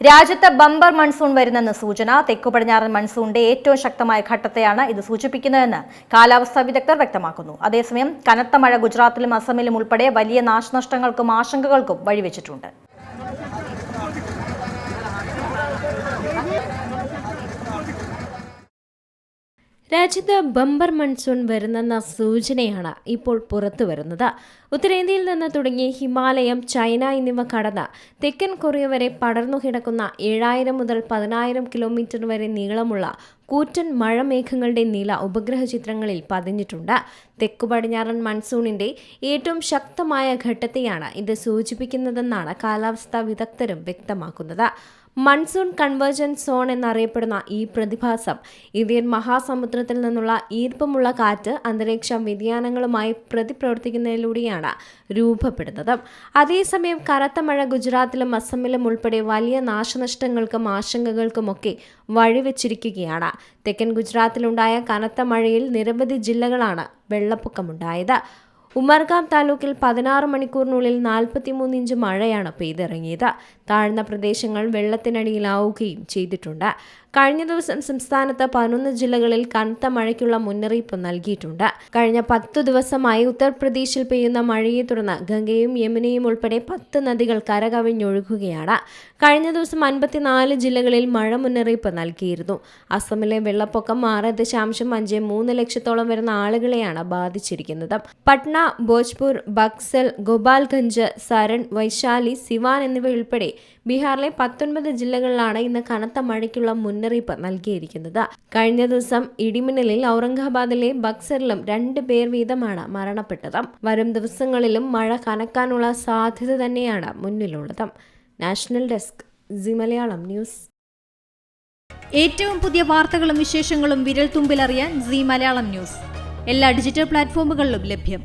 രാജ്യത്ത് bumper monsoon വരുന്നെന്ന് സൂചന. തെക്കുപടിഞ്ഞാറൻ മൺസൂണിന്റെ ഏറ്റവും ശക്തമായ ഘട്ടത്തെയാണ് ഇത് സൂചിപ്പിക്കുന്നതെന്ന് കാലാവസ്ഥാ വിദഗ്ധർ വ്യക്തമാക്കുന്നു. അതേസമയം കനത്ത മഴ ഗുജറാത്തിലും അസമിലും ഉൾപ്പെടെ വലിയ നാശനഷ്ടങ്ങൾക്കും ആശങ്കകൾക്കും വഴിവെച്ചിട്ടുണ്ട്. രാജ്യത്ത് ബമ്പർ മൺസൂൺ വരുന്നെന്ന സൂചനയാണ് ഇപ്പോൾ പുറത്തു വരുന്നത്. ഉത്തരേന്ത്യയിൽ നിന്ന് തുടങ്ങി ഹിമാലയം, ചൈന എന്നിവ കടന്ന് തെക്കൻ കൊറിയ വരെ പടർന്നു കിടക്കുന്ന 7000 മുതൽ 10000 കിലോമീറ്റർ വരെ നീളമുള്ള കൂറ്റൻ മഴമേഘങ്ങളുടെ നില ഉപഗ്രഹ ചിത്രങ്ങളിൽ പതിഞ്ഞിട്ടുണ്ട്. തെക്കു പടിഞ്ഞാറൻ മൺസൂണിന്റെ ഏറ്റവും ശക്തമായ ഘട്ടത്തെയാണ് ഇത് സൂചിപ്പിക്കുന്നതെന്നാണ് കാലാവസ്ഥാ വിദഗ്ധരും വ്യക്തമാക്കുന്നത്. മൺസൂൺ കൺവേർജൻസ് സോൺ എന്നറിയപ്പെടുന്ന ഈ പ്രതിഭാസം ഇന്ത്യൻ മഹാസമുദ്രത്തിൽ നിന്നുള്ള ഈർപ്പമുള്ള കാറ്റ് അന്തരീക്ഷ വ്യതിയാനങ്ങളുമായി പ്രതിപ്രവർത്തിക്കുന്നതിലൂടെയാണ് രൂപപ്പെടുന്നത്. അതേസമയം കനത്ത മഴ ഗുജറാത്തിലും അസമിലും ഉൾപ്പെടെ വലിയ നാശനഷ്ടങ്ങൾക്കും ആശങ്കകൾക്കുമൊക്കെ വഴിവെച്ചിരിക്കുകയാണ്. തെക്കൻ ഗുജറാത്തിലുണ്ടായ കനത്ത മഴയിൽ നിരവധി ജില്ലകളാണ് വെള്ളപ്പൊക്കമുണ്ടായത്. ഉമർഗാം താലൂക്കിൽ 16 മണിക്കൂറിനുള്ളിൽ 43 ഇഞ്ച് മഴയാണ് പെയ്തിറങ്ങിയത്. താഴ്ന്ന പ്രദേശങ്ങൾ വെള്ളത്തിനടിയിലാവുകയും ചെയ്തിട്ടുണ്ട്. കഴിഞ്ഞ ദിവസം സംസ്ഥാനത്ത് 11 ജില്ലകളിൽ കനത്ത മഴയ്ക്കുള്ള മുന്നറിയിപ്പ് നൽകിയിട്ടുണ്ട്. കഴിഞ്ഞ 10 ദിവസമായി ഉത്തർപ്രദേശിൽ പെയ്യുന്ന മഴയെ തുടർന്ന് ഗംഗയും യമുനയും ഉൾപ്പെടെ 10 നദികൾ കരകവിഞ്ഞൊഴുകുകയാണ്. കഴിഞ്ഞ ദിവസം 54 ജില്ലകളിൽ മഴ മുന്നറിയിപ്പ് നൽകിയിരുന്നു. അസമിലെ വെള്ളപ്പൊക്കം 6.53 ലക്ഷത്തോളം വരുന്ന ആളുകളെയാണ് ബാധിച്ചിരിക്കുന്നത്. പട്ന, ഭോജ്പൂർ, ബക്സൽ, ഗോപാൽഗഞ്ച്, സരൺ, വൈശാലി, സിവാൻ എന്നിവയുൾപ്പെടെ ബീഹാറിലെ 19 ജില്ലകളിലാണ് ഇന്ന് കനത്ത മഴയ്ക്കുള്ള മുന്നറിയിപ്പ് നൽകിയിരിക്കുന്നത്. കഴിഞ്ഞ ദിവസം ഇടിമിന്നലിൽ ഔറംഗാബാദിലെ ബക്സറിലും 2 പേർ വീതമാണ് മരണപ്പെട്ടത്. വരും ദിവസങ്ങളിലും മഴ കനക്കാനുള്ള സാധ്യത തന്നെയാണ് മുന്നിലുള്ളത്. National desk, C Malayalam news. ഏറ്റവും പുതിയ വാർത്തകളും വിശേഷങ്ങളും വിരൽ തുമ്പിലറിയാൻ സി മലയാളം ന്യൂസ് എല്ലാ ഡിജിറ്റൽ പ്ലാറ്റ്ഫോമുകളിലും ലഭ്യം.